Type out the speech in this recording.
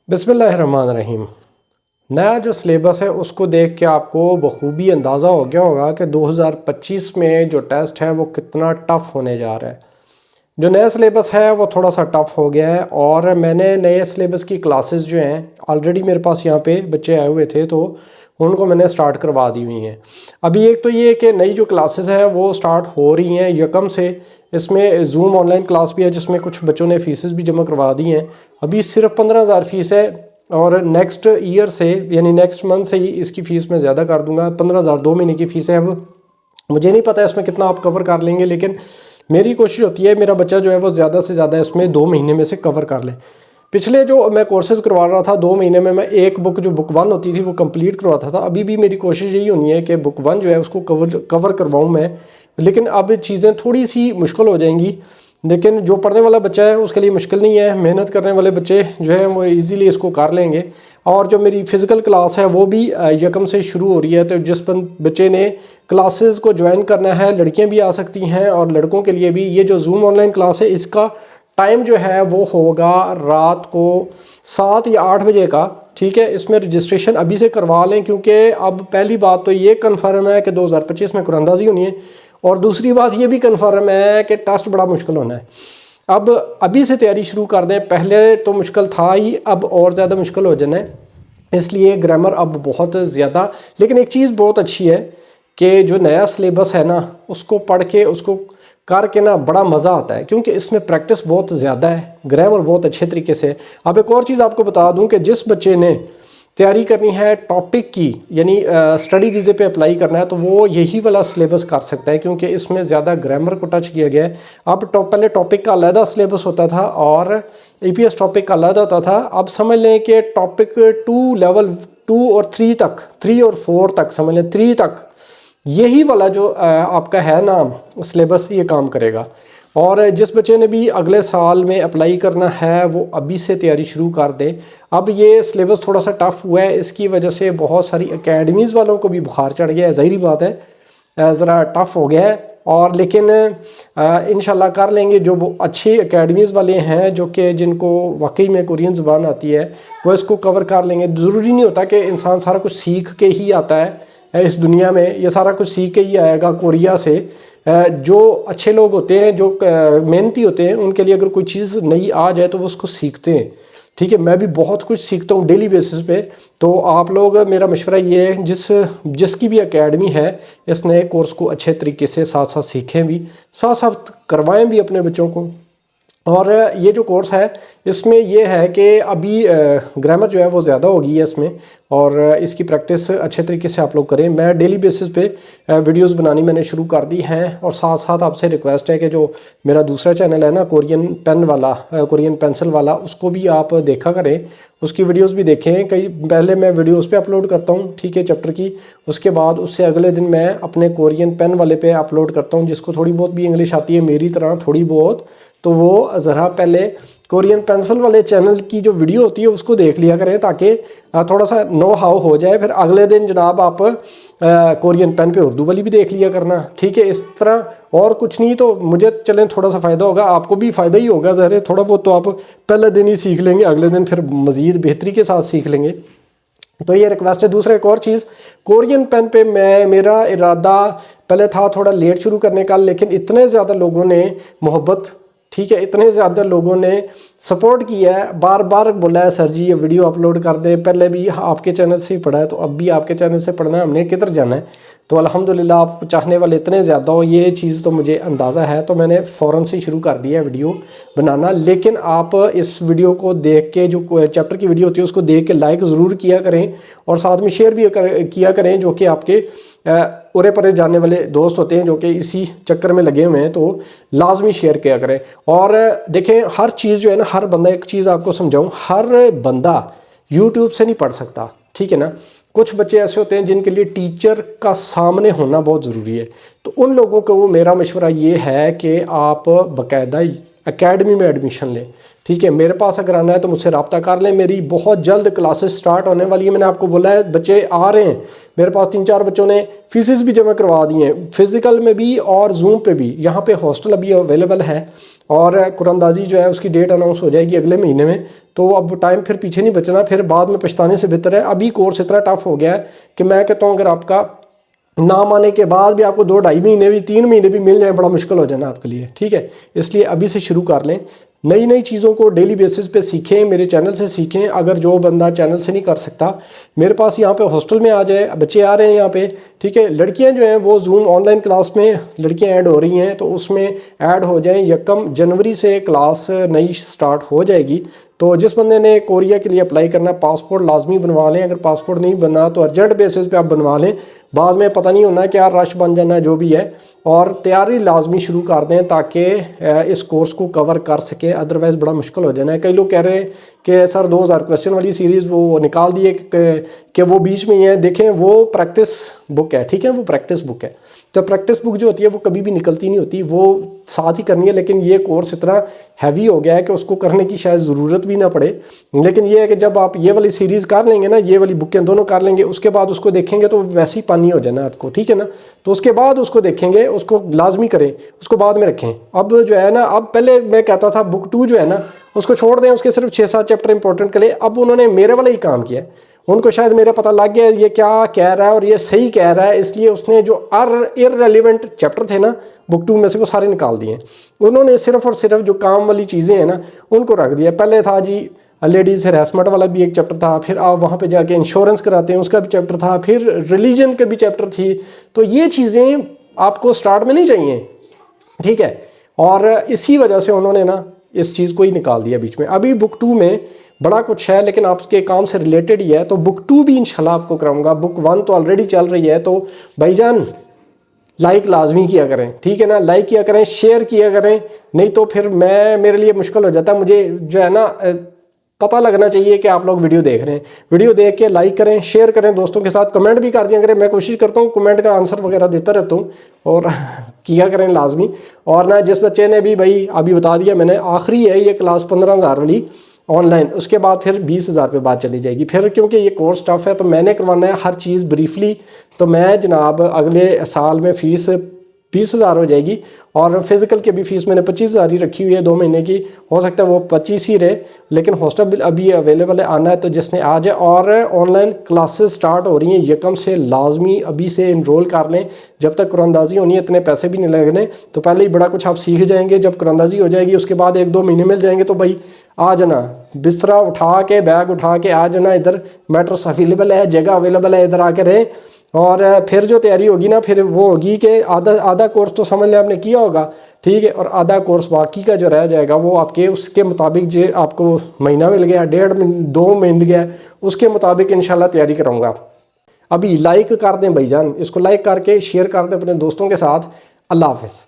बिस्मिल्लाहिर्रहमानिर्रहीम। नया जो सिलेबस है उसको देख के आपको बखूबी अंदाज़ा हो गया होगा कि 2025 में जो टेस्ट है वो कितना टफ़ होने जा रहा है। जो नया सिलेबस है वो थोड़ा सा टफ़ हो गया है और मैंने नए सिलेबस की क्लासेस जो हैं ऑलरेडी मेरे पास यहाँ पे बच्चे आए हुए थे तो उनको मैंने स्टार्ट करवा दी हुई हैं। अभी एक तो ये कि नई जो क्लासेस हैं वो स्टार्ट हो रही हैं यकम से। इसमें जूम ऑनलाइन क्लास भी है जिसमें कुछ बच्चों ने फ़ीसेस भी जमा करवा दी हैं। अभी सिर्फ 15,000 फ़ीस है और नेक्स्ट ईयर से यानी नेक्स्ट मंथ से ही इसकी फ़ीस मैं ज़्यादा कर दूँगा। 15,000 2 महीने की फ़ीस है। अब मुझे नहीं पता इसमें कितना आप कवर कर लेंगे, लेकिन मेरी कोशिश होती है मेरा बच्चा जो है वो ज़्यादा से ज़्यादा इसमें 2 महीने में से कवर कर ले। पिछले जो मैं कोर्सेज़ करवा रहा था 2 महीने में मैं एक बुक जो बुक 1 होती थी वो कंप्लीट करवाता था। अभी भी मेरी कोशिश यही होनी है कि बुक 1 जो है उसको कवर करवाऊँ मैं, लेकिन अब चीज़ें थोड़ी सी मुश्किल हो जाएंगी। लेकिन जो पढ़ने वाला बच्चा है उसके लिए मुश्किल नहीं है, मेहनत करने वाले बच्चे जो हैं वो इजीली इसको कर लेंगे। और जो मेरी फ़िज़िकल क्लास है वो भी यकम से शुरू हो रही है, तो जिस बच्चे ने क्लासेस को ज्वाइन करना है, लड़कियां भी आ सकती हैं और लड़कों के लिए भी। ये जो जूम ऑनलाइन क्लास है इसका टाइम जो है वो होगा रात को 7 या 8 बजे का, ठीक है। इसमें रजिस्ट्रेशन अभी से करवा लें क्योंकि अब पहली बात तो ये कन्फर्म है कि 2025 में कुरानंदाज़ी होनी है और दूसरी बात ये भी कन्फर्म है कि टेस्ट बड़ा मुश्किल होना है। अब अभी से तैयारी शुरू कर दें, पहले तो मुश्किल था ही, अब और ज़्यादा मुश्किल हो जाना है। इसलिए ग्रामर अब बहुत ज़्यादा, लेकिन एक चीज़ बहुत अच्छी है कि जो नया सिलेबस है ना उसको पढ़ के उसको करके ना बड़ा मज़ा आता है क्योंकि इसमें प्रैक्टिस बहुत ज़्यादा है, ग्रामर बहुत अच्छे तरीके से। अब एक और चीज़ आपको बता दूं कि जिस बच्चे ने तैयारी करनी है टॉपिक की यानी स्टडी वीज़े पे अप्लाई करना है तो वो यही वाला सिलेबस कर सकता है क्योंकि इसमें ज़्यादा ग्रामर को टच किया गया है। अब पहले टॉपिक का अलहदा सिलेबस होता था और EPS टॉपिक का अलहदा होता था। अब समझ लें कि टॉपिक 2 लेवल 2 और 3 तक, 3 और 4 तक, समझ लें 3 तक यही वाला जो आपका है ना सिलेबस ये काम करेगा। और जिस बच्चे ने भी अगले साल में अप्लाई करना है वो अभी से तैयारी शुरू कर दे। अब ये सिलेबस थोड़ा सा टफ़ हुआ है, इसकी वजह से बहुत सारी एकेडमीज़ वालों को भी बुखार चढ़ गया है, ज़ाहिरी बात है, ज़रा टफ़ हो गया है। और लेकिन इंशाल्लाह कर लेंगे। जो वो अच्छी एकेडमीज़ वाले हैं जो कि जिनको वाकई में कोरियन ज़बान आती है वो इसको कवर कर लेंगे। ज़रूरी नहीं होता कि इंसान सारा कुछ सीख के ही आता है इस दुनिया में, ये सारा कुछ सीख के ही आएगा कोरिया से। जो अच्छे लोग होते हैं, जो मेहनती होते हैं, उनके लिए अगर कोई चीज़ नई आ जाए तो वो उसको सीखते हैं, ठीक है। मैं भी बहुत कुछ सीखता हूँ डेली बेसिस पे। तो आप लोग, मेरा मशवरा ये है जिसकी भी एकेडमी है इस नए कोर्स को अच्छे तरीके से साथ साथ सीखें भी, साथ साथ करवाएं भी अपने बच्चों को। और ये जो कोर्स है इसमें ये है कि अभी ग्रामर जो है वो ज़्यादा होगी है इसमें और इसकी प्रैक्टिस अच्छे तरीके से आप लोग करें। मैं डेली बेसिस पे वीडियोस बनानी मैंने शुरू कर दी हैं और साथ साथ आपसे रिक्वेस्ट है कि जो मेरा दूसरा चैनल है ना कोरियन पेन वाला, कोरियन पेंसिल वाला, उसको भी आप देखा करें, उसकी वीडियोस भी देखें। कई पहले मैं वीडियो उस पर अपलोड करता हूँ, ठीक है, चैप्टर की। उसके बाद उससे अगले दिन मैं अपने कोरियन पेन वाले पे अपलोड करता हूँ। जिसको थोड़ी बहुत भी इंग्लिश आती है मेरी तरह थोड़ी बहुत, तो वो ज़रा पहले कोरियन पेंसिल वाले चैनल की जो वीडियो होती है उसको देख लिया करें ताकि थोड़ा सा नो हाउ हो जाए। फिर अगले दिन जनाब आप कोरियन पेन पे उर्दू वाली भी देख लिया करना, ठीक है। इस तरह और कुछ नहीं तो मुझे चलें थोड़ा सा फ़ायदा होगा, आपको भी फ़ायदा ही होगा। ज़ाहिर थोड़ा बहुत तो आप पहले दिन ही सीख लेंगे, अगले दिन फिर मज़ीद बेहतरी के साथ सीख लेंगे। तो ये रिक्वेस्ट है। दूसरा एक और चीज़, कोरियन पेन पे मेरा इरादा पहले था थोड़ा लेट शुरू करने का, लेकिन इतने ज़्यादा लोगों ने मोहब्बत, ठीक है, इतने ज़्यादा लोगों ने सपोर्ट किया है, बार बार बोला है सर जी ये वीडियो अपलोड कर दें। पहले भी आपके चैनल से ही पढ़ा है तो अब भी आपके चैनल से पढ़ना है, हमने किधर जाना है। तो अल्हम्दुलिल्लाह आप चाहने वाले इतने ज़्यादा हो, ये चीज़ तो मुझे अंदाज़ा है, तो मैंने फ़ौरन से शुरू कर दिया है वीडियो बनाना। लेकिन आप इस वीडियो को देख के, जो चैप्टर की वीडियो होती है उसको देख के लाइक ज़रूर किया करें और साथ में शेयर भी किया करें जो कि आपके उरे परे जाने वाले दोस्त होते हैं जो कि इसी चक्कर में लगे हुए हैं, तो लाजमी शेयर किया करें। और देखें हर चीज़ जो है ना, हर बंदा, एक चीज़ आपको समझाऊं, हर बंदा यूट्यूब से नहीं पढ़ सकता, ठीक है ना। कुछ बच्चे ऐसे होते हैं जिनके लिए टीचर का सामने होना बहुत ज़रूरी है, तो उन लोगों को मेरा मशवरा ये है कि आप बाकायदा एकेडमी में एडमिशन लें, ठीक है। मेरे पास अगर आना है तो मुझसे रब्ता कर लें। मेरी बहुत जल्द क्लासेस स्टार्ट होने वाली है, मैंने आपको बोला है, बच्चे आ रहे हैं मेरे पास। 3-4 बच्चों ने फीसेस भी जमा करवा दी हैं, फ़िज़िकल में भी और जूम पे भी। यहाँ पे हॉस्टल अभी अवेलेबल है اور قرآن اندازی جو ہے اس کی ڈیٹ اناؤنس ہو جائے گی اگلے مہینے میں، تو اب ٹائم پھر پیچھے نہیں بچنا، پھر بعد میں پچھتانے سے بہتر ہے ابھی کورس اتنا ٹف ہو گیا ہے کہ میں کہتا ہوں اگر آپ کا نام آنے کے بعد بھی آپ کو 2-2.5 مہینے بھی 3 مہینے بھی مل جائیں بڑا مشکل ہو جانا آپ کے لیے، ٹھیک ہے؟ اس لیے ابھی سے شروع کر لیں، نئی چیزوں کو ڈیلی بیسس پہ سیکھیں، میرے چینل سے سیکھیں۔ اگر جو بندہ چینل سے نہیں کر سکتا میرے پاس یہاں پہ ہاسٹل میں آ جائے، بچے آ رہے ہیں یہاں پہ، ٹھیک ہے؟ لڑکیاں جو ہیں وہ زوم آن لائن کلاس میں لڑکیاں ایڈ ہو رہی ہیں، تو اس میں ایڈ ہو جائیں۔ 1 جنوری سے کلاس نئی سٹارٹ ہو جائے گی، تو جس بندے نے کوریا کے لیے اپلائی کرنا ہے پاسپورٹ لازمی بنوا لیں، اگر پاسپورٹ نہیں بنا تو ارجنٹ بیسس پہ آپ بنوا لیں، بعد میں پتہ نہیں ہونا کیا رش بن جانا جو بھی ہے، اور تیاری لازمی شروع کر دیں تاکہ اس کورس کو کور کر سکیں، ادروائز بڑا مشکل ہو جانا ہے۔ کئی لوگ کہہ رہے ہیں کہ سر 2000 کویسچن والی سیریز وہ نکال دیے کہ وہ بیچ میں ہی ہے، دیکھیں وہ پریکٹس بک ہے، ٹھیک ہے؟ وہ پریکٹس بک ہے، تو پریکٹس بک جو ہوتی ہے وہ کبھی بھی نکلتی نہیں ہوتی، وہ ساتھ ہی کرنی ہے، لیکن یہ کورس اتنا ہیوی ہو گیا ہے کہ اس کو کرنے کی شاید ضرورت بھی نہ پڑے، لیکن یہ ہے کہ جب آپ یہ والی سیریز کر لیں گے نا، یہ والی بکیں دونوں کر لیں گے، اس کے بعد اس کو دیکھیں گے تو ویسے ہی پانی ہو جانا آپ کو، ٹھیک ہے نا؟ تو اس کے بعد اس کو دیکھیں گے، اس کو لازمی کریں، اس کو بعد میں رکھیں۔ اب جو ہے نا، اب پہلے میں کہتا تھا بک 2 جو ہے نا اس کو چھوڑ دیں، اس کے صرف 6-7 چیپٹر امپورٹنٹ کے لیے، اب انہوں نے میرے والا ہی کام کیا ہے، ان کو شاید میرا پتہ لگ گیا یہ کیا کہہ رہا ہے اور یہ صحیح کہہ رہا ہے، اس لیے اس نے جو ارریلیونٹ چیپٹر تھے نا بک 2 میں سے وہ سارے نکال دیے، انہوں نے صرف اور صرف جو کام والی چیزیں ہیں نا ان کو رکھ دیا۔ پہلے تھا جی لیڈیز ہراسمنٹ والا بھی ایک چیپٹر تھا، پھر آپ وہاں پہ جا کے انشورنس کراتے ہیں اس کا بھی چیپٹر تھا، پھر ریلیجن کے بھی چیپٹر تھی، تو یہ چیزیں آپ کو سٹارٹ میں نہیں چاہیے، ٹھیک ہے؟ اور اسی وجہ سے انہوں نے نا اس چیز کو ہی نکال دیا بیچ میں۔ ابھی بک 2 میں بڑا کچھ ہے لیکن آپ کے کام سے ریلیٹڈ ہی ہے، تو بک 2 بھی انشاءاللہ آپ کو کراؤں گا۔ بک 1 تو آلریڈی چل رہی ہے، تو بھائی جان لائک لازمی کیا کریں، ٹھیک ہے نا؟ لائک کیا کریں، شیئر کیا کریں، نہیں تو پھر میرے لیے مشکل ہو جاتا ہے، مجھے جو ہے نا پتہ لگنا چاہیے کہ آپ لوگ ویڈیو دیکھ رہے ہیں، ویڈیو دیکھ کے لائک کریں، شیئر کریں دوستوں کے ساتھ، کمنٹ بھی کر دیا کریں، میں کوشش کرتا ہوں کمنٹ کا آنسر وغیرہ دیتا رہتا ہوں، اور کیا کریں لازمی۔ اور نہ جس بچے نے بھی بھائی ابھی بتا دیا میں نے، آخری ہے یہ کلاس 15,000 والی آن لائن، اس کے بعد پھر 20,000 پہ بات چلی جائے گی، پھر کیونکہ یہ کورس ٹف ہے تو میں نے کروانا ہے ہر چیز بریفلی، تو میں جناب اگلے سال میں فیس 20,000 ہو جائے گی، اور فزیکل کی بھی فیس میں نے 25,000 ہی رکھی ہوئی ہے 2 مہینے کی، ہو سکتا ہے وہ 25 ہی رہے، لیکن ہاسٹل بل ابھی اویلیبل ہے، آنا ہے تو جس نے آ جائے۔ اور آن لائن کلاسز سٹارٹ ہو رہی ہیں 1 سے، لازمی ابھی سے انرول کر لیں، جب تک قرآن اندازی ہونی ہے اتنے پیسے بھی نہیں لگنے، تو پہلے ہی بڑا کچھ آپ سیکھ جائیں گے، جب قرآن اندازی ہو جائے گی اس کے بعد 1-2 مہینے مل جائیں گے، تو بھائی آ جانا، بسترا اٹھا کے بیگ اٹھا کے آ جانا، ادھر میٹرس اویلیبل ہے، جگہ اویلیبل ہے، ادھر آ کے رہیں۔ اور پھر جو تیاری ہوگی نا پھر وہ ہوگی کہ آدھا کورس تو سمجھ لیں آپ نے کیا ہوگا، ٹھیک ہے، اور آدھا کورس باقی کا جو رہ جائے گا وہ آپ کے اس کے مطابق، جو آپ کو مہینہ مل گیا، 1.5-2 مہینے مل گیا، اس کے مطابق انشاءاللہ تیاری کراؤں گا۔ ابھی لائک کر دیں بھائی جان، اس کو لائک کر کے شیئر کر دیں اپنے دوستوں کے ساتھ۔ اللہ حافظ۔